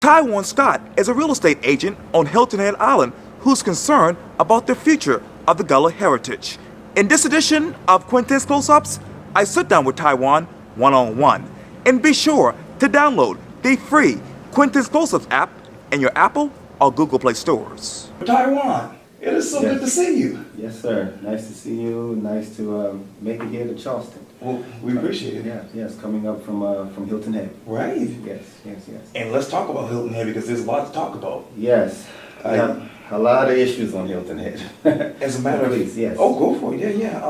Taiwan Scott is a real estate agent on Hilton Head Island who's concerned about the future of the Gullah heritage. In this edition of Quintin's Close-Ups, I sit down with Taiwan one-on-one. And be sure to download the free Quintin's Close-Ups app in your Apple or Google Play stores. Taiwan, it is so good to see you. Yes, sir. Nice to see you. Nice to make it here to Charleston. Well, we appreciate it. Yeah, yes, coming up from Hilton Head. Right. Yes. And let's talk about Hilton Head because there's a lot to talk about. Yes. A lot of issues on Hilton Head. As a matter of fact, yes. Oh, go for it. Yeah.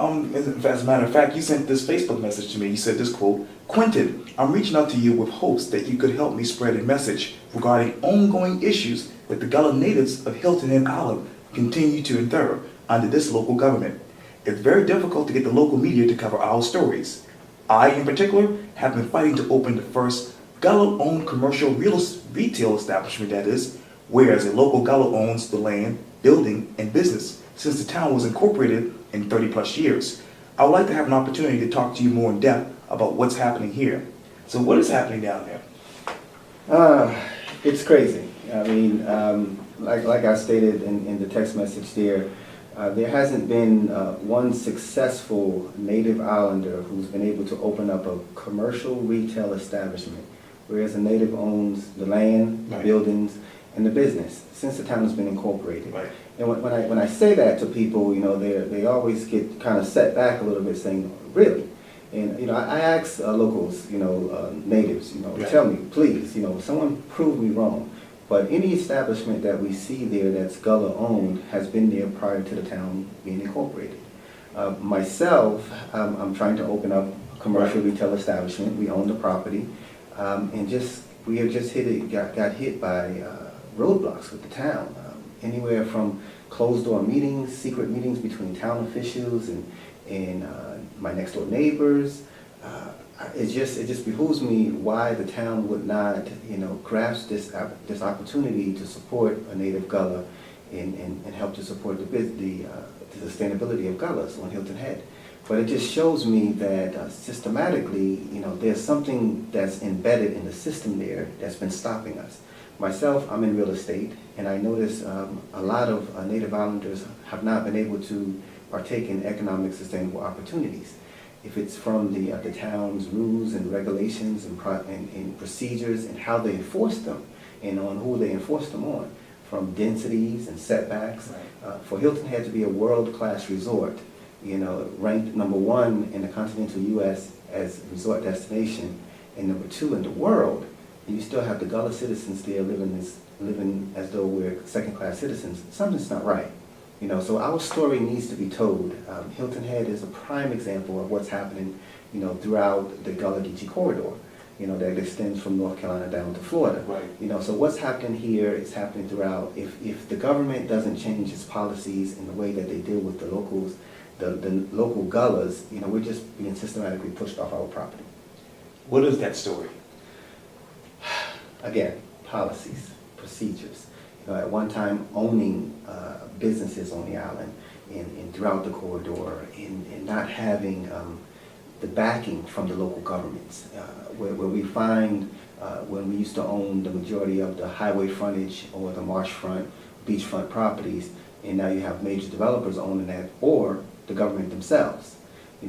As a matter of fact, you sent this Facebook message to me. You said this quote, "Quintin, I'm reaching out to you with hopes that you could help me spread a message regarding ongoing issues with the Gullah natives of Hilton Head Island continue to endure under this local government. It's very difficult to get the local media to cover our stories. I, in particular, have been fighting to open the first Gullah-owned commercial retail establishment, that is, whereas a local Gullah owns the land, building, and business since the town was incorporated in 30 plus years. I would like to have an opportunity to talk to you more in depth about what's happening here." So what is happening down there? It's crazy. I mean, like I stated in the text message there hasn't been one successful native islander who's been able to open up a commercial retail establishment, whereas a native owns the land, the buildings, and the business since the town has been incorporated. Right. And when I say that to people, they always get kind of set back a little bit, saying, "Really?" And I ask locals, natives, Right. Tell me, please, someone prove me wrong. But any establishment that we see there that's Gullah owned has been there prior to the town being incorporated. Myself, I'm trying to open up a commercial retail establishment. We own the property, and we have just got hit by roadblocks with the town. Anywhere from closed door meetings, secret meetings between town officials and my next door neighbors. It just behooves me why the town would not, grasp this opportunity to support a native Gullah and help to support the sustainability of Gullahs on Hilton Head. But it just shows me that systematically, there's something that's embedded in the system there that's been stopping us. Myself, I'm in real estate, and I notice a lot of native islanders have not been able to partake in economic sustainable opportunities. If it's from the town's rules and regulations and procedures and how they enforce them and on who they enforce them on, from densities and setbacks. Right. For Hilton Head to be a world-class resort, ranked #1 in the continental U.S. as a resort destination and #2 in the world, and you still have the Gullah citizens there living as though we're second-class citizens, something's not right. So our story needs to be told. Hilton Head is a prime example of what's happening, throughout the Gullah Geechee corridor, that extends from North Carolina down to Florida. Right. So what's happening here is happening throughout. If the government doesn't change its policies in the way that they deal with the locals, the local Gullahs, we're just being systematically pushed off our property. What is that story? Again, policies, procedures. At one time owning businesses on the island and throughout the corridor and not having the backing from the local governments. Where we find when we used to own the majority of the highway frontage or the marshfront, beachfront properties, and now you have major developers owning that or the government themselves.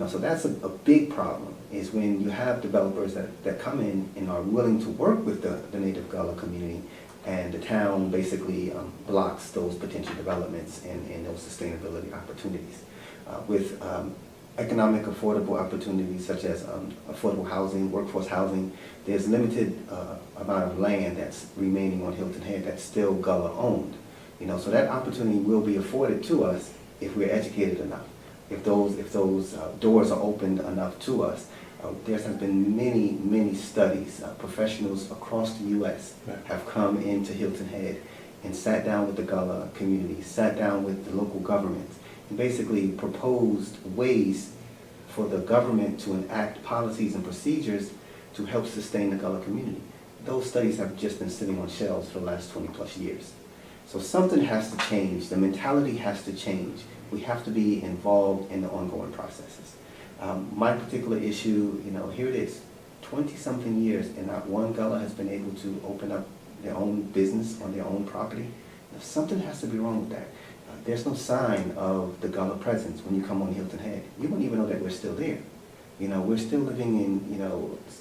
So that's a big problem, is when you have developers that come in and are willing to work with the native Gullah community, and the town basically blocks those potential developments and those sustainability opportunities. With economic affordable opportunities such as affordable housing, workforce housing, there's limited amount of land that's remaining on Hilton Head that's still Gullah owned. So that opportunity will be afforded to us if we're educated enough, if those doors are opened enough to us. There have been many studies. Professionals across the U.S. Right. have come into Hilton Head and sat down with the Gullah community, sat down with the local governments, and basically proposed ways for the government to enact policies and procedures to help sustain the Gullah community. Those studies have just been sitting on shelves for the last 20 plus years. So something has to change. The mentality has to change. We have to be involved in the ongoing processes. My particular issue, here it is, 20-something years, and not one Gullah has been able to open up their own business on their own property. Something has to be wrong with that. There's no sign of the Gullah presence when you come on Hilton Head. You wouldn't even know that we're still there. We're still living in,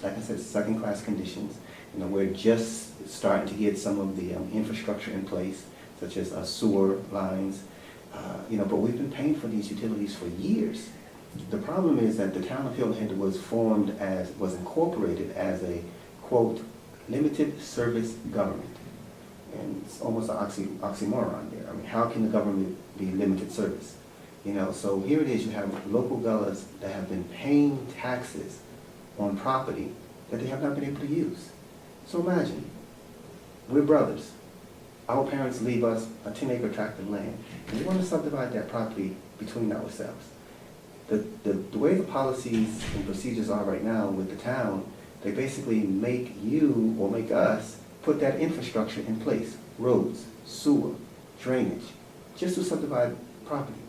like I said, second-class conditions. We're just starting to get some of the infrastructure in place, such as sewer lines. But we've been paying for these utilities for years. The problem is that the town of Hilton Head was incorporated as a, quote, limited service government. And it's almost an oxymoron there. I mean, how can the government be limited service? So here it is, you have local Gullahs that have been paying taxes on property that they have not been able to use. So imagine, we're brothers. Our parents leave us a 10-acre tract of land, and we want to subdivide that property between ourselves. The way the policies and procedures are right now with the town, they basically make you or make us put that infrastructure in place. Roads, sewer, drainage, just to subdivide property.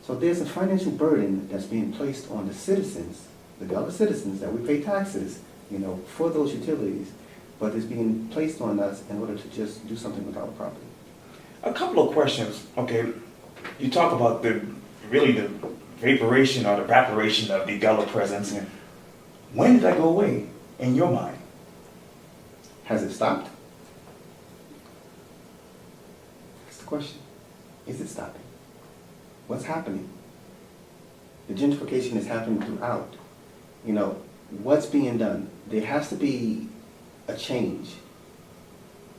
So there's a financial burden that's being placed on the citizens, the Gullah citizens, that we pay taxes, for those utilities, but it's being placed on us in order to just do something with our property. A couple of questions. Okay, you talk about the vaporation or the evaporation of the Gullah presence. When did that go away in your mind? Has it stopped? That's the question. Is it stopping? What's happening? The gentrification is happening throughout. What's being done? There has to be a change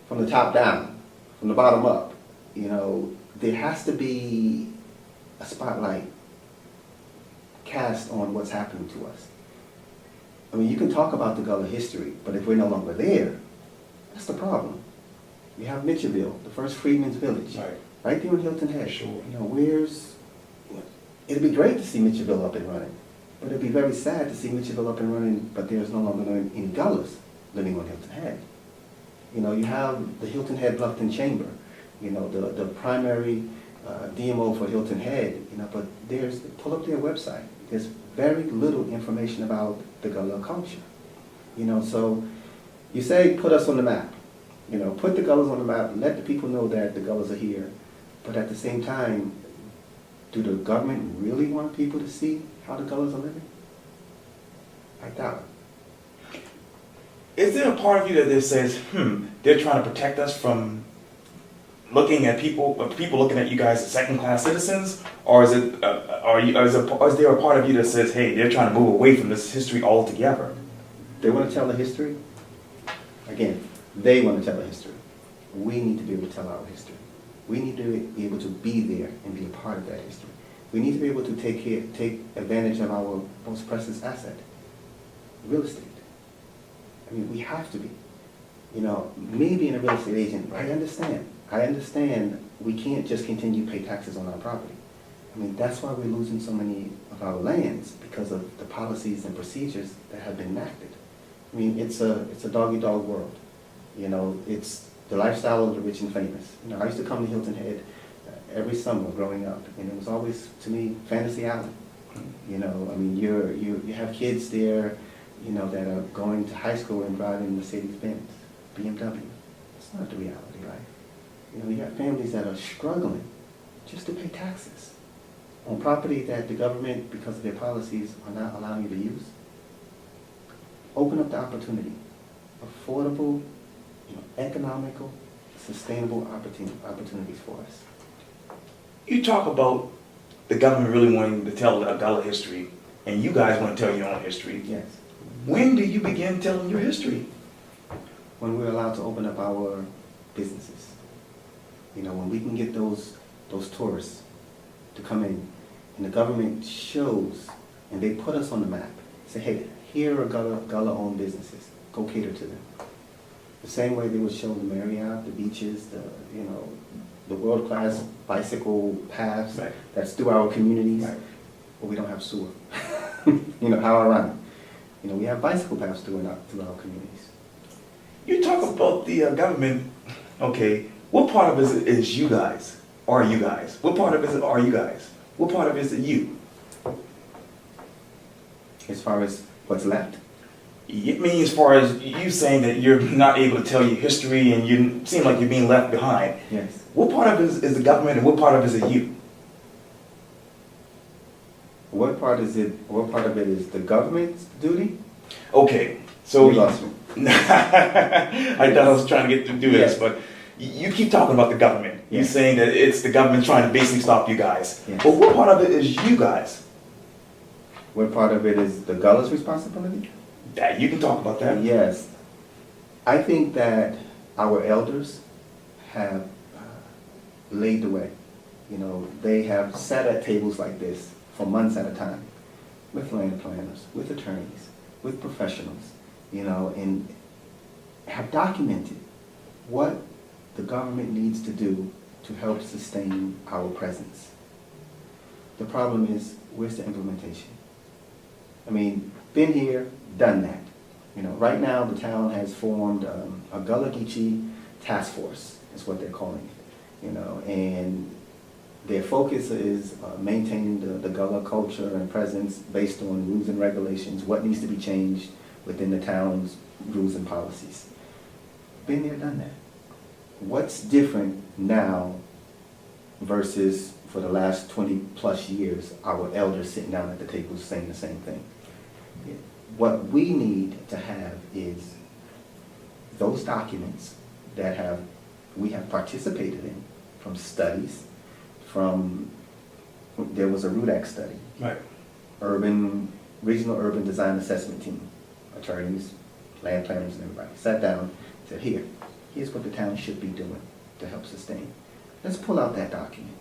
from the top down, from the bottom up. There has to be a spotlight cast on what's happening to us. I mean, you can talk about the Gullah history, but if we're no longer there, that's the problem. You have Mitchellville, the first freedmen's village, right there in Hilton Head. Sure. It'd be great to see Mitchellville up and running, but it'd be very sad to see Mitchellville up and running, but there's no longer any Gullahs living on Hilton Head. You have the Hilton Head Bluffton Chamber, the primary DMO for Hilton Head, but pull up their website. There's very little information about the Gullah culture. So you say put us on the map. Put the Gullahs on the map, let the people know that the Gullahs are here. But at the same time, do the government really want people to see how the Gullahs are living? I doubt it. Is there a part of you that says, they're trying to protect us from looking at people looking at you guys as second-class citizens, or is there a part of you that says, hey, they're trying to move away from this history altogether? They want to tell the history. Again, they want to tell the history. We need to be able to tell our history. We need to be able to be there and be a part of that history. We need to be able to take advantage of our most precious asset, real estate. I mean, we have to be. Me being a real estate agent, I understand we can't just continue to pay taxes on our property. I mean, that's why we're losing so many of our lands, because of the policies and procedures that have been enacted. I mean, it's a dog-eat-dog world. It's the lifestyle of the rich and famous. I used to come to Hilton Head every summer growing up, and it was always, to me, Fantasy Island. I mean, you have kids there, that are going to high school and driving Mercedes-Benz, BMW. It's not the reality, right? You have families that are struggling just to pay taxes on property that the government, because of their policies, are not allowing you to use. Open up the opportunity. Affordable, economical, sustainable opportunities for us. You talk about the government really wanting to tell a Gullah history, and you guys want to tell your own history. Yes. When do you begin telling your history? When we're allowed to open up our businesses. When we can get those tourists to come in, and the government shows, and they put us on the map. Say, hey, here are Gullah-owned businesses. Go cater to them. The same way they would show the Marriott, the beaches, the world-class bicycle paths that's through our communities. Right. But we don't have sewer. How ironic. We have bicycle paths through our communities. You talk about the government, okay, what part of it is you guys? Are you guys? What part of it are you guys? What part of it is you? As far as what's left? I mean, as far as you saying that you're not able to tell your history and you seem like you're being left behind, Yes. what part of it is the government and what part of it is you? What part is it? What part of it is the government's duty? Okay, so You lost me. I thought I was trying to get to do this, Yes. but you keep talking about the government. You're Yes. saying that it's the government trying to basically stop you guys. Yes. But what part of it is you guys? What part of it is the Gullah's responsibility? That you can talk about that. Yes. I think that our elders have laid the way. You know, they have sat at tables like this for months at a time with land planners, with attorneys, with professionals, you know, and have documented what the government needs to do to help sustain our presence. The problem is, where's the implementation? I mean, been here, done that. You know, right now the town has formed a Gullah Geechee task force, is what they're calling it. You know, and their focus is maintaining the Gullah culture and presence based on rules and regulations, what needs to be changed within the town's rules and policies. Been there, done that. What's different now versus for the last 20 plus years, our elders sitting down at the table saying the same thing? What we need to have is those documents that we have participated in, from studies, there was a RUDAC study, Right. Regional Urban Design Assessment Team, attorneys, land planners and everybody, sat down, said, here's what the town should be doing to help sustain. Let's pull out that document,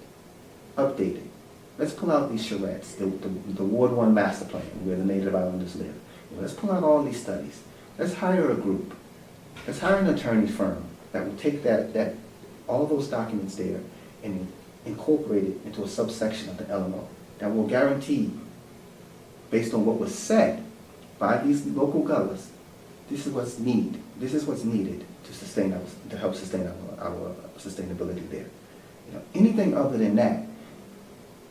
update it. Let's pull out these charrettes, the Ward 1 master plan where the Native Islanders live. Let's pull out all these studies. Let's hire a group. Let's hire an attorney firm that will take all those documents there and incorporate it into a subsection of the LMO that will guarantee, based on what was said by these local Gullahs, this is what's needed. This is what's needed to help sustain our sustainability there. You know, anything other than that,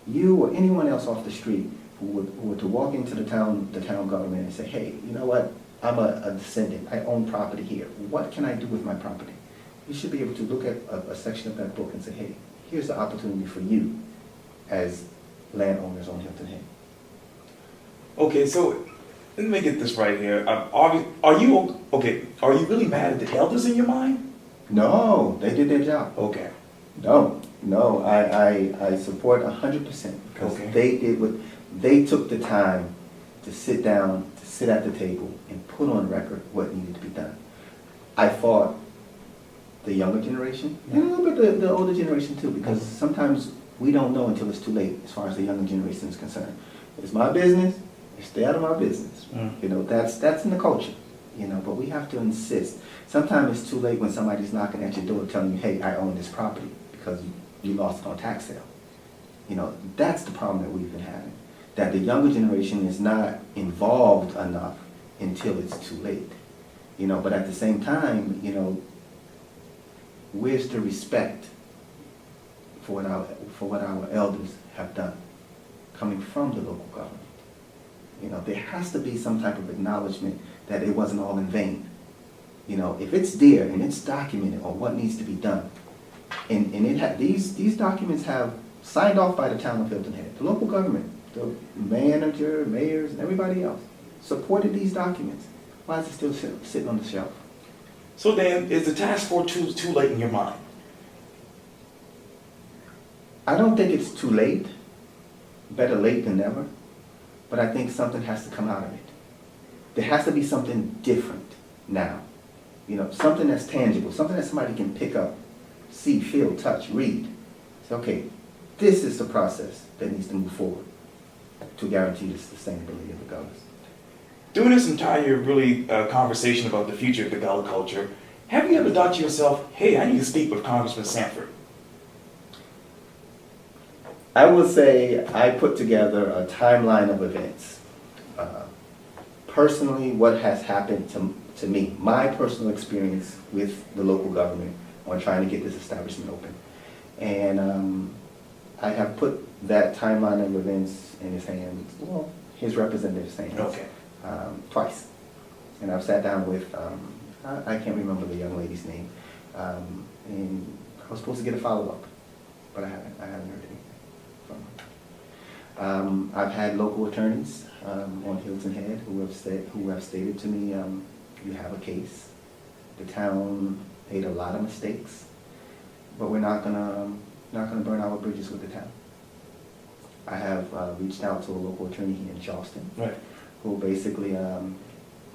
you or anyone else off the street who were to walk into the town government and say, hey, you know what, I'm a descendant, I own property here, what can I do with my property? You should be able to look at a section of that book and say, hey, here's the opportunity for you as landowners on Hilton Head. Okay, so let me get this right here. Are you really mad at the elders in your mind? No, they did their job. Okay. No, I support 100% because Okay. they took the time to sit down, to sit at the table and put on record what needed to be done. I fought the younger generation and a little bit the older generation too, because sometimes we don't know until it's too late as far as the younger generation is concerned. It's my business, stay out of my business. You know, that's in the culture, you know, but we have to insist. Sometimes it's too late when somebody's knocking at your door telling you, hey, I own this property because you lost it on tax sale. You know, that's the problem that we've been having, that the younger generation is not involved enough until it's too late. You know, but at the same time, you know, where's the respect for what our elders have done coming from the local government? You know, there has to be some type of acknowledgement that it wasn't all in vain. You know, if it's there and it's documented on what needs to be done, and these documents have signed off by the town of Hilton Head, the local government, the manager, mayors, and everybody else supported these documents. Why is it still sitting on the shelf? So then, is the task force too late in your mind? I don't think it's too late. Better late than never. But I think something has to come out of it. There has to be something different now. You know, something that's tangible, something that somebody can pick up, see, feel, touch, read. Say, okay, this is the process that needs to move forward to guarantee the sustainability of the Gullahs. During this entire conversation about the future of the Gullah culture, have you ever thought to yourself, hey, I need to speak with Congressman Sanford? I will say I put together a timeline of events. Personally, what has happened to me, my personal experience with the local government on trying to get this establishment open. And I have put that timeline of events in his hands, well, his representative's hands, Okay. Twice. And I've sat down with, I can't remember the young lady's name, and I was supposed to get a follow-up, but I haven't heard anything from her. I've had local attorneys on Hilton Head who have stated to me, you have a case. The town made a lot of mistakes, but we're not gonna burn our bridges with the town. I have reached out to a local attorney here in Charleston, Right. who basically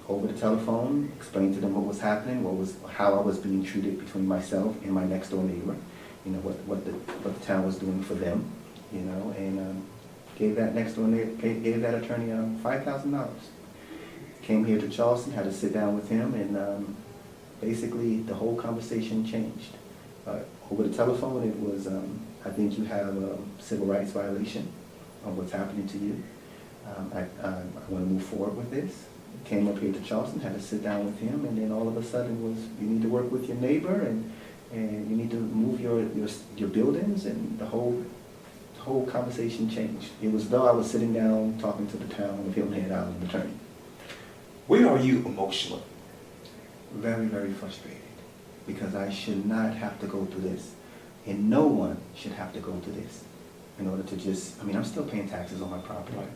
over the telephone explained to them what was happening, how I was being treated between myself and my next door neighbor, you know, what the town was doing for them, you know, and gave that next door neighbor, gave that attorney $5,000. Came here to Charleston, had to sit down with him, and basically the whole conversation changed. Over the telephone, it was, I think you have a civil rights violation of what's happening to you. I want to move forward with this. Came up here to Charleston, had to sit down with him, and then all of a sudden was, you need to work with your neighbor, and you need to move your buildings, and the whole conversation changed. It was though I was sitting down talking to the town of Hilton Head Island attorney. Where are you emotionally? Very, very frustrated, because I should not have to go through this, and no one should have to go through this in order to just, I mean, I'm still paying taxes on my property. Right.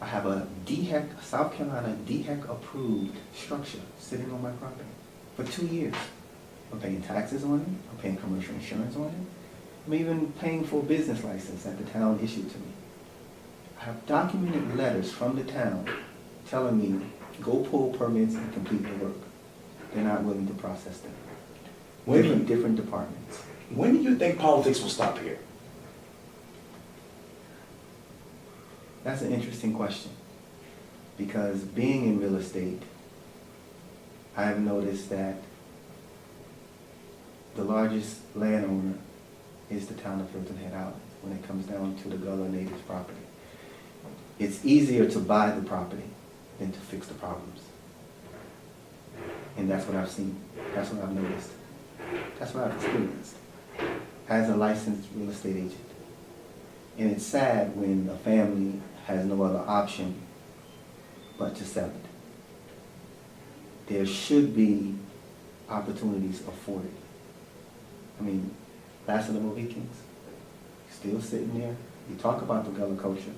I have a DHEC, South Carolina DHEC approved structure sitting on my property for 2 years. I'm paying taxes on it, I'm paying commercial insurance on it, I'm even paying for a business license that the town issued to me. I have documented letters from the town telling me, go pull permits and complete the work. They're not willing to process them. Different departments. When do you think politics will stop here? That's an interesting question, because being in real estate, I have noticed that the largest landowner is the town of Hilton Head Island when it comes down to the Gullah natives' property. It's easier to buy the property than to fix the problems. And that's what I've seen. That's what I've noticed. That's what I've experienced as a licensed real estate agent. And it's sad when a family has no other option but to sell it. There should be opportunities afforded. I mean, last of the Mohicans, still sitting there. You talk about the Gullah culture.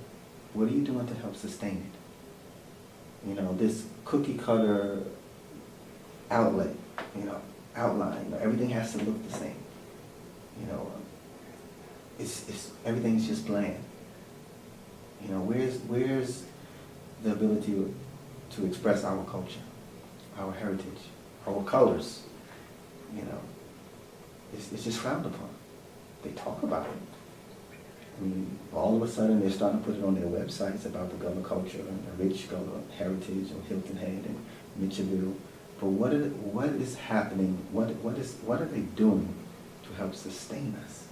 What are you doing to help sustain it? You know, this cookie cutter outlet, you know, outline, you know, everything has to look the same. You know, everything's just bland. You know, where's the ability to express our culture, our heritage, our colors? You know, it's just frowned upon. They talk about it. I mean, all of a sudden they're starting to put it on their websites about the Gullah culture and the rich Gullah heritage of Hilton Head and Mitchellville. But what is happening? What are they doing to help sustain us?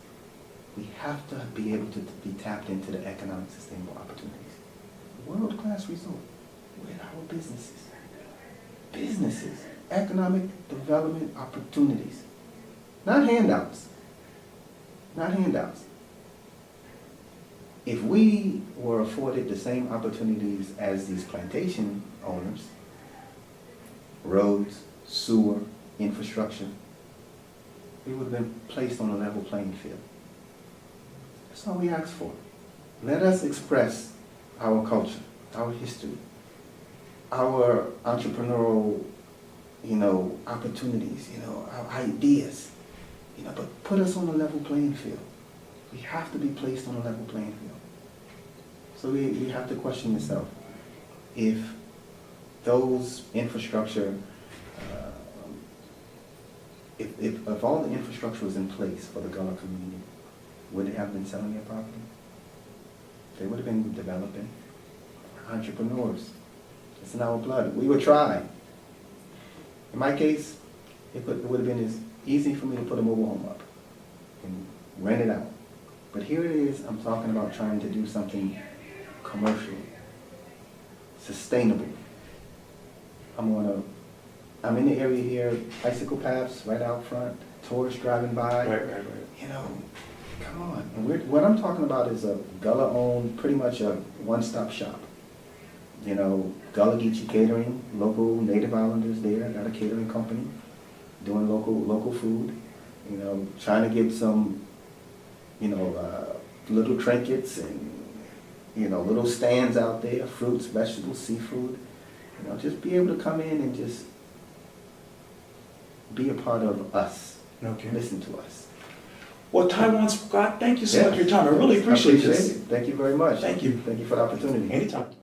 We have to be able to be tapped into the economic sustainable opportunities. World-class resort. Where are our businesses? Businesses. Economic development opportunities. Not handouts. Not handouts. If we were afforded the same opportunities as these plantation owners, roads, sewer, infrastructure, we would have been placed on a level playing field. That's all we ask for. Let us express our culture, our history, our entrepreneurial, you know, opportunities, you know, our ideas, you know, but put us on a level playing field. We have to be placed on a level playing field. So we have to question yourself. If those infrastructure, if all the infrastructure was in place for the Gullah community, would they have been selling their property? They would have been developing. Entrepreneurs. It's in our blood. We would try. In my case, it would have been as easy for me to put a mobile home up and rent it out. But here it is, I'm talking about trying to do something commercial, sustainable. I'm in the area here, bicycle paths right out front, tourists driving by. Right. You know, come on. And what I'm talking about is a Gullah-owned, pretty much a one-stop shop. You know, Gullah Geechee Catering, local Native Islanders there, got a catering company, doing local food. You know, trying to get some, you know, little trinkets and, you know, little stands out there, fruits, vegetables, seafood. You know, just be able to come in and just be a part of us. Okay. Listen to us. Well, Taiwan Scott, thank you so Yeah. much for your time. I really appreciate this. it. Thank you very much. Thank you. Thank you for the opportunity. Anytime.